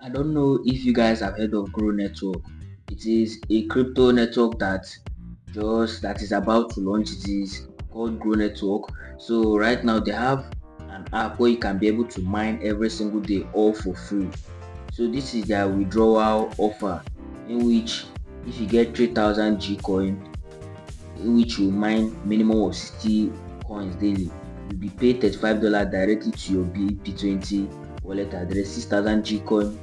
I don't know if you guys have heard of Grow Network. It is a crypto network that is about to launch. It is called Grow Network. So right now they have an app where you can be able to mine every single day all for free. So this is their withdrawal offer, in which if you get 3000 G coin, in which you mine minimum of 60 coins daily, you'll be paid $35 directly to your BP20 wallet address. 6000 G coin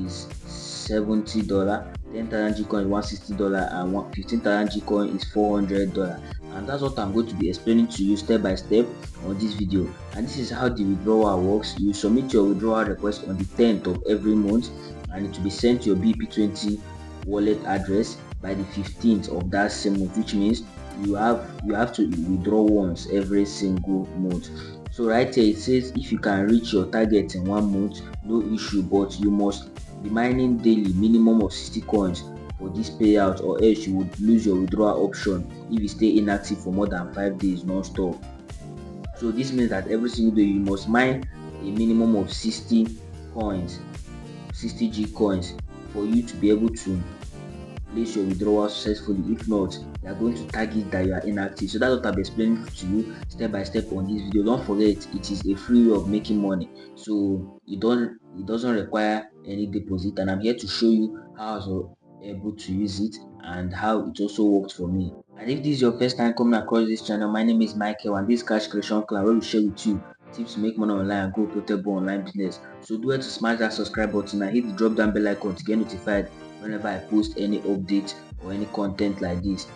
is $70, 10,000 G coin is $160, and 15,000 G coin is $400. And that's what I'm going to be explaining to you step by step on this video. And this is how the withdrawal works. You submit your withdrawal request on the 10th of every month, and it will be sent to your BP20 wallet address by the 15th of that same month, which means you have to withdraw once every single month. So right here it says if you can reach your target in 1 month, no issue, but you must be mining daily minimum of 60 coins for this payout, or else you would lose your withdrawal option if you stay inactive for more than 5 days non-stop. So this means that every single day you must mine a minimum of 60 coins, 60 G coins, for you to be able to place your withdrawal successfully. If not, they are going to tag it that you are inactive. So that's what I'm explaining to you step by step on this video. Don't forget, it is a free way of making money, so it doesn't require any deposit, and I'm here to show you how I was able to use it and how it also worked for me. And if this is your first time coming across this channel, my name is Michael, and this Cash Creation Clan, where we share with you tips to make money online and grow profitable online business. So do it to smash that subscribe button and hit the drop down bell icon to get notified whenever I post any update or any content like this.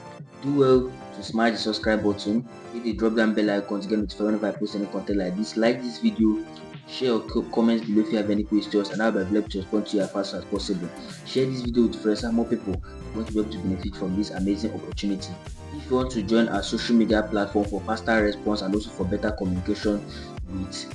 Do well to smash the subscribe button, hit the drop down bell icon to get notified whenever I post any content like this. Like this video, share your comments below if you have any questions, and I'll be able to respond to you as fast as possible. Share this video with friends and more people are going to be able to benefit from this amazing opportunity. If you want to join our social media platform for faster response and also for better communication with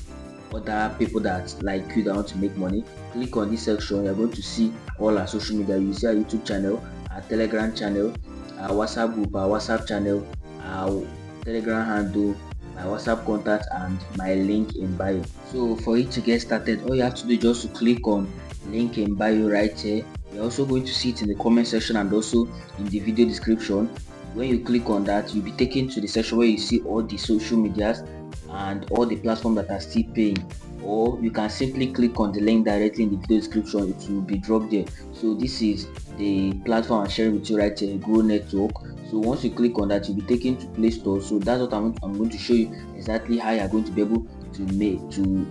other people that like you that want to make money, click on this section. You're going to see all our social media. You see our YouTube channel, our Telegram channel, our WhatsApp group, our WhatsApp channel, our Telegram handle, my WhatsApp contact, and my link in bio. So for you to get started, all you have to do is just to click on link in bio right here. You're also going to see it in the comment section and also in the video description. When you click on that, you'll be taken to the section where you see all the social medias and all the platforms that are still paying, or you can simply click on the link directly in the video description. It will be dropped there. So this is the platform I'm sharing with you right here, Grow Network. So once you click on that, you'll be taken to Play Store. So that's what I'm going to show you exactly how you're going to be able to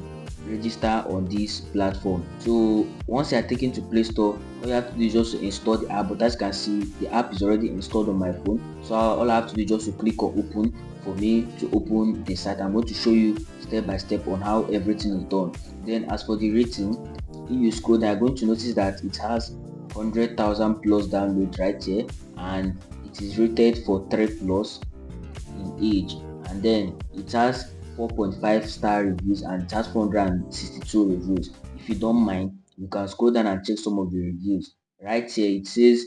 register on this platform. So once you are taken to Play Store, all you have to do is just to install the app. But as you can see, the app is already installed on my phone. So all I have to do is just to click on open for me to open the site. I'm going to show you step by step on how everything is done. Then as for the rating, if you scroll down, you're going to notice that it has 100,000 plus downloads right here, and it is rated for 3 plus in age, and then it has 4.5 star reviews and it has 462 reviews. If you don't mind, you can scroll down and check some of the reviews. Right here it says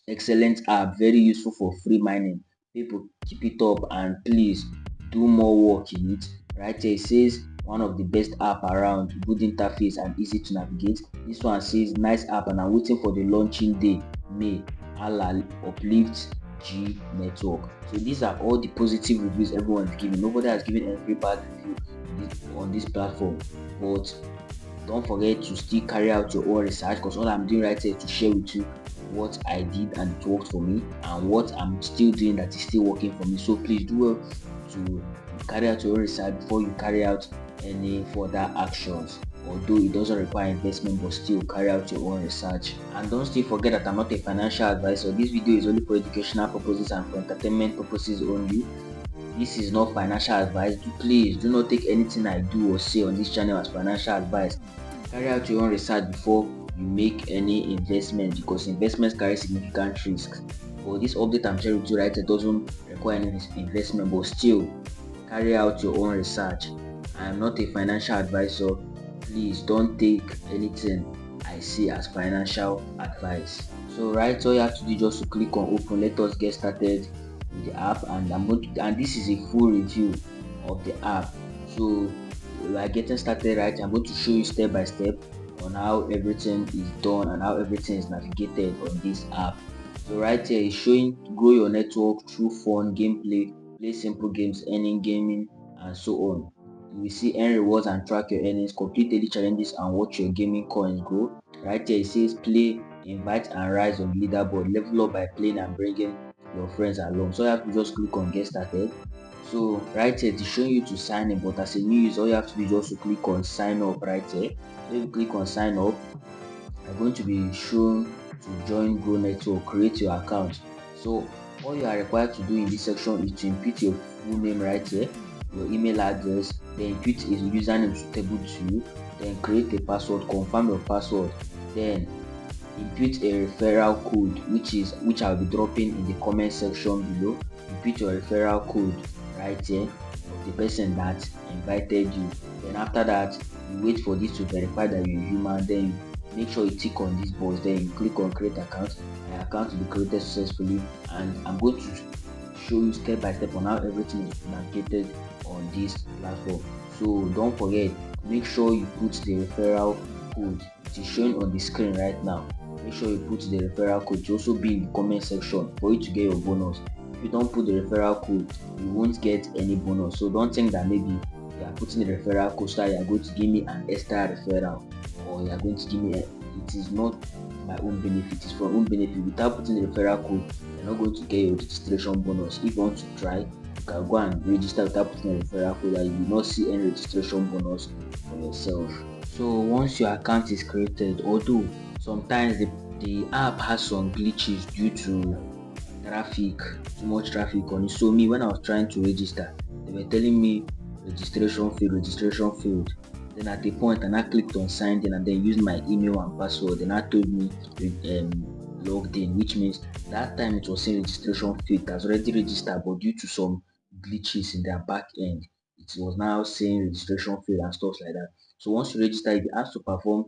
excellent app, very useful for free mining. People keep it up and please do more work in it. Right here it says one of the best app around, good interface and easy to navigate. This one says nice app and I'm waiting for the launching day, May. Allah uplift G network. So these are all the positive reviews everyone is giving. Nobody has given every bad review on this platform, but don't forget to still carry out your own research, because all I'm doing right here is to share with you what I did and it worked for me, and what I'm still doing that is still working for me. So please do well to carry out your own research before you carry out any further actions. Although it doesn't require investment, but still carry out your own research. And don't still forget that I'm not a financial advisor. This video is only for educational purposes and for entertainment purposes only. This is not financial advice. Please do not take anything I do or say on this channel as financial advice. Carry out your own research before you make any investment, because investments carry significant risks. For this update I'm sharing with you right, it doesn't require any investment, but still carry out your own research. I am not a financial advisor. Please don't take anything I say as financial advice. So right, all you have to do is just to click on open. Let us get started with the app, and this is a full review of the app. So we are getting started right. I'm going to show you step by step on how everything is done and how everything is navigated on this app. So right here is showing grow your network through fun gameplay, play simple games, earning, gaming, and so on. You will see earn rewards and track your earnings, complete daily challenges, and watch your gaming coins grow. Right here it says play, invite, and rise on the leaderboard. Level up by playing and bringing your friends along. So you have to just click on get started. So right here it's showing you to sign in, but as a new user all you have to do is just to click on sign up right here. So if you click on sign up, you're going to be shown to join Grow Network, create your account. So all you are required to do in this section is to input your full name right here, your email address, then input a username suitable to you, then create a password, confirm your password, then input a referral code which I'll be dropping in the comment section below. Input your referral code right here of the person that invited you. Then after that, you wait for this to verify that you're human. Then make sure you tick on this box, then you click on create account. My account will be created successfully, and I'm going to show you step by step on how everything is navigated on this platform. So don't forget, make sure you put the referral code. It is showing on the screen right now. Make sure you put the referral code. It will also be in the comment section for you to get your bonus. If you don't put the referral code, you won't get any bonus. So don't think that maybe you are putting the referral code so you are going to give me an extra referral, or you are going to give me it is not my own benefit, it's for own benefit. Without putting the referral code, you're not going to get your registration bonus. If you want to try, you can go and register without putting the referral code, and you will not see any registration bonus for yourself. So once your account is created, although sometimes the app has some glitches due to traffic, too much traffic on it. So me, when I was trying to register, they were telling me registration failed. Then at a point, and I clicked on signed in and then used my email and password, and I told me logged in, which means that time it was saying registration failed. It has already registered, but due to some glitches in their back end, it was now saying registration failed and stuff like that. So once you register, you have to perform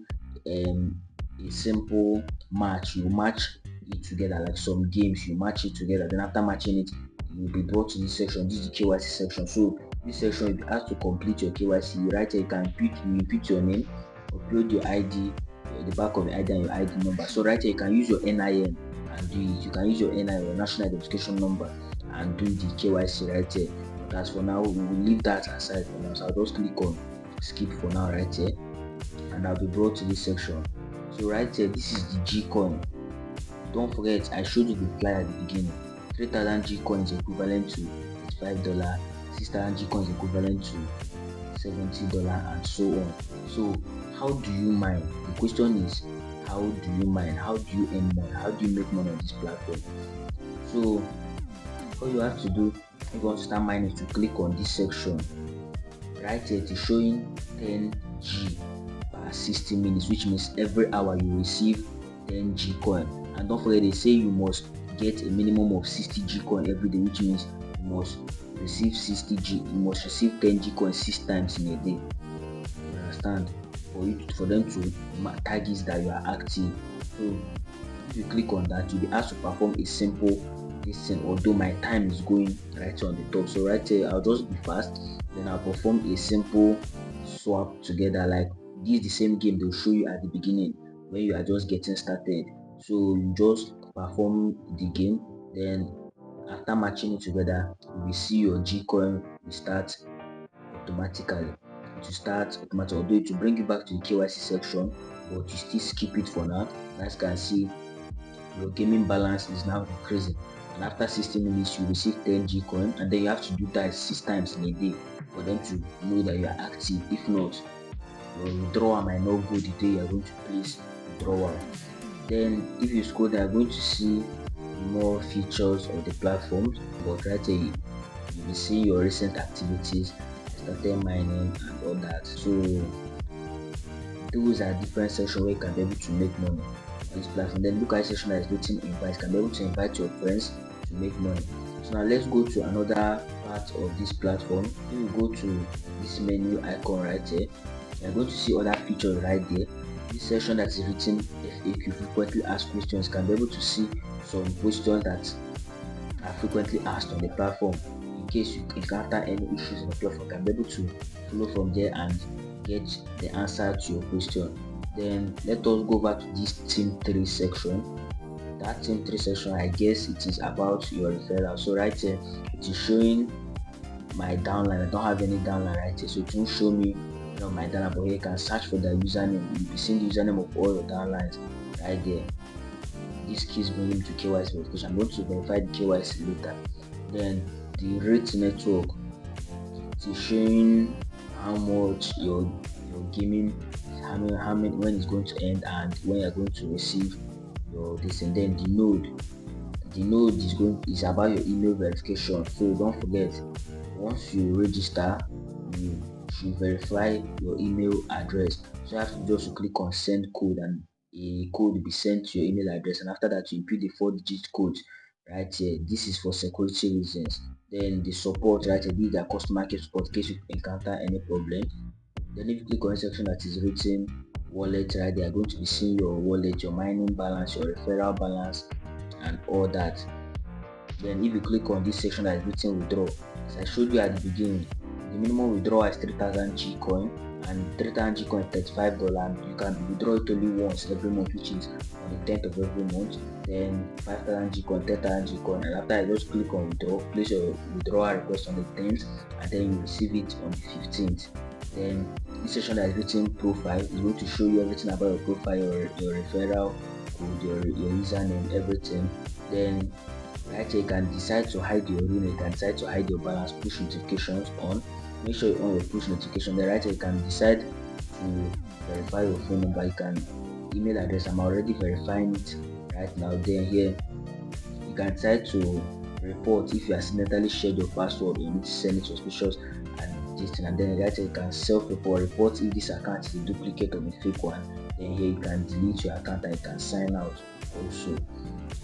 a simple match. You match it together, like some games, you match it together. Then after matching it, you will be brought to this section. This is the KYC section. So this section, you have to complete your KYC. Right here, you can input your name, upload your ID, the back of the ID and your ID number. So right here, you can use your NIN and do it. You can use your NIN, your national identification number, and do the KYC right here. But as for now, we will leave that aside for now. So I'll just click on skip for now right here, and I'll be brought to this section. So right here, this is the G coin. Don't forget, I showed you the flyer at the beginning. 3,000 G coins equivalent to $85, 6,000 G coins equivalent to $70, and so on. So how do you mine? The question is, how do you mine? How do you earn money? How do you make money on this platform? So all you have to do if you want to start mining is to click on this section. Right here, it is showing 10 G per 60 minutes, which means every hour you receive 10 G coin. And don't forget, they say you must get a minimum of 60 G coin every day, which means you must receive 60 G. You must receive 10 G coin 6 times in a day. You understand? For them to tag it that you are active. So if you click on that, you'll be asked to perform a simple listen. Although my time is going right on the top, so right here I'll just be fast. Then I'll perform a simple swap together. Like this is the same game they'll show you at the beginning when you are just getting started. So you just perform the game, then after matching it together, you will see your G coin will start automatically. To start automatically, although it will bring you back to the KYC section, but you still skip it for now. As you can see, your gaming balance is now increasing, and after 60 minutes you receive 10 G coin, and then you have to do that 6 times in a day for them to know that you are active. If not, your withdrawal might not go the day you are going to place withdrawal. Then if you scroll down, you're going to see more features of the platform, but right here you will see your recent activities. I started mining and all that. So those are different sections where you can be able to make money on this platform. Then look at the section that is written invite. You can be able to invite your friends to make money. So now let's go to another part of this platform. If you go to this menu icon right here, you're going to see other features right there. This section that is written FAQ, frequently asked questions, can be able to see some questions that are frequently asked on the platform. In case you encounter any issues in the platform, you can be able to follow from there and get the answer to your question. Then let us go over to this team 3 section. That team 3 section, I guess it is about your referral. So right here it is showing my downline. I don't have any downline right here, so it won't show me my downline, but here you can search for the username. You'll be seeing the username of all your downlines right there. This keys bring him to KYC verification. I'm going to verify the KYC later. Then the rate network, it is showing how much your gaming, how many when it's going to end and when you're going to receive your this. And then the node is about your email verification. So don't forget, once you register, you should verify your email address. So you have to just click on send code, and a code will be sent to your email address, and after that you input the 4-digit code right here. This is for security reasons. Then the support right here, this is their customer care support in case you encounter any problem. Then if you click on the section that is written wallet right, they are going to be seeing your wallet, your mining balance, your referral balance, and all that. Then if you click on this section that is written withdraw, as I showed you at the beginning, the minimum withdrawal is 3000 G coin, and 3000 G coin is $35, and you can withdraw it only once every month, which is on the 10th of every month. Then 5000 G coin, 10,000 G coin, and after I just click on withdraw, place your withdrawal request on the 10th, and then you receive it on the 15th. Then this section that is written profile is going to show you everything about your profile, your referral code, your username, everything. Then right here you can decide to hide your room, you can decide to hide your balance, push notifications on. Make sure you on your push notification. Then right here you can decide to verify your phone number, you can email address. I'm already verifying it right now. Then here you can decide to report if you accidentally shared your password, you need to send it suspicious and this thing. And then right here you can self-report, report if this account is a duplicate of a fake one. Then here you can delete your account and you can sign out also.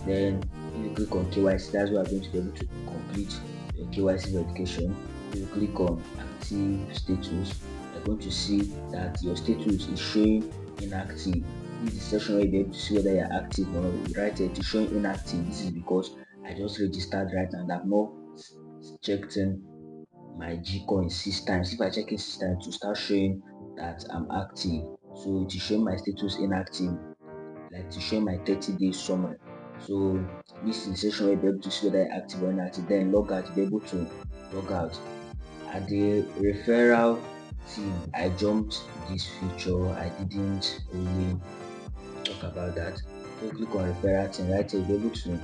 Then if you click on KYC, that's where you're going to be able to complete your KYC verification. If you click on active status, you're going to see that your status is showing inactive. This is the section where you'll be able to see whether you're active or not. Right here it is showing inactive. This is because I just registered right now and I've not checked in my Gcoin 6 times. If I check it 6 times, to start showing that I'm active. So it is showing my status inactive, like to show my 30 days summary. So this is the section where you'll be able to see whether you're active or inactive. Then log out, you'll be able to log out. At the referral team, I jumped this feature, I didn't really talk about that. So click on referral team right here, you'll be able to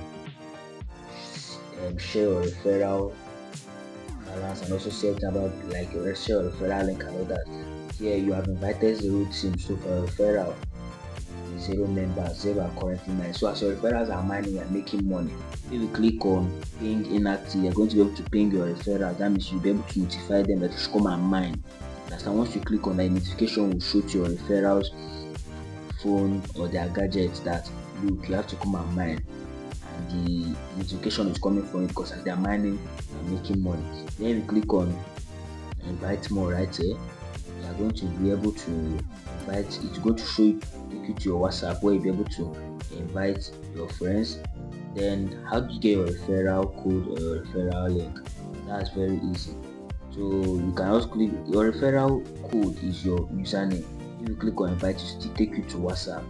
share your referral balance and also say about like your share your referral link and all that. Here you have invited 0 teams, so for referral 0 members, 0 are currently mined. So as your referrals are mining and making money, if you click on ping inactive, you're going to be able to ping your referrals. That means you'll be able to notify them that you should come and mine. That's why once you click on that, notification will show to your referrals phone or their gadgets that look, you have to come and mine, and the notification is coming from it because as they are mining and making money. Then you click on invite more right here, you are going to be able to invite. It's going to show you, take you to your WhatsApp where you'll be able to invite your friends. Then how do you get your referral code or your referral link? That's very easy. So you can also click, your referral code is your username. If you click on invite, it still take you to WhatsApp.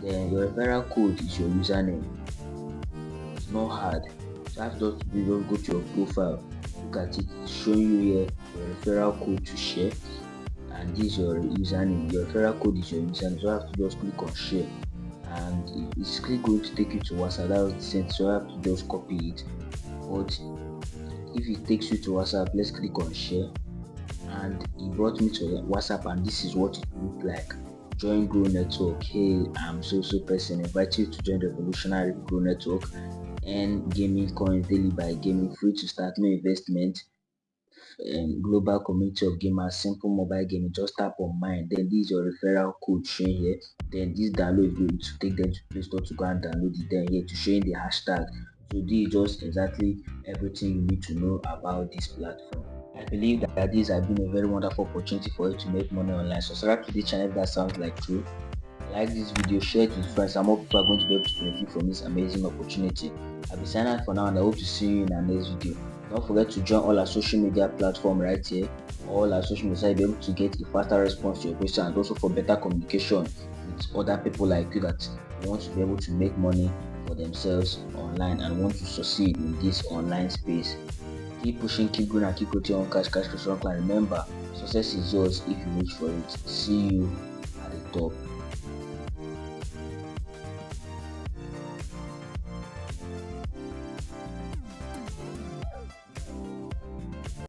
Then your referral code is your username. It's not hard. So after you just go to your profile, look at it, showing you here your referral code to share, and this is your username. Your referral code is your username. So I have to just click on share, and it's going to take you to WhatsApp. That was the same, so I have to just copy it. But if it takes you to WhatsApp, let's click on share, and it brought me to WhatsApp, and this is what it looked like. Join Grow Network. Hey, I'm so person. Invite you to join the revolutionary Grow Network and gaming coins daily by gaming, free to start, no investment, global community of gamers, simple mobile gaming. Just tap on mine. Then this is your referral code showing here. Then this download is going to take them to Play Store to go and download it. Then here to showing the hashtag. So this is just exactly everything you need to know about this platform. I believe that this has been a very wonderful opportunity for you to make money online. Subscribe to the channel if that sounds like true. Like this video, share it with friends, and more people are going to be able to benefit from this amazing opportunity. I'll be signing out for now, and I hope to see you in our next video. Don't forget to join all our social media platforms right here. All our social media, you'll be able to get a faster response to your question, and also for better communication with with other people like you that want to be able to make money for themselves online and want to succeed in this online space. Keep pushing, keep growing, and keep creating on cash, cash, cash, and remember, success is yours if you reach for it. See you at the top.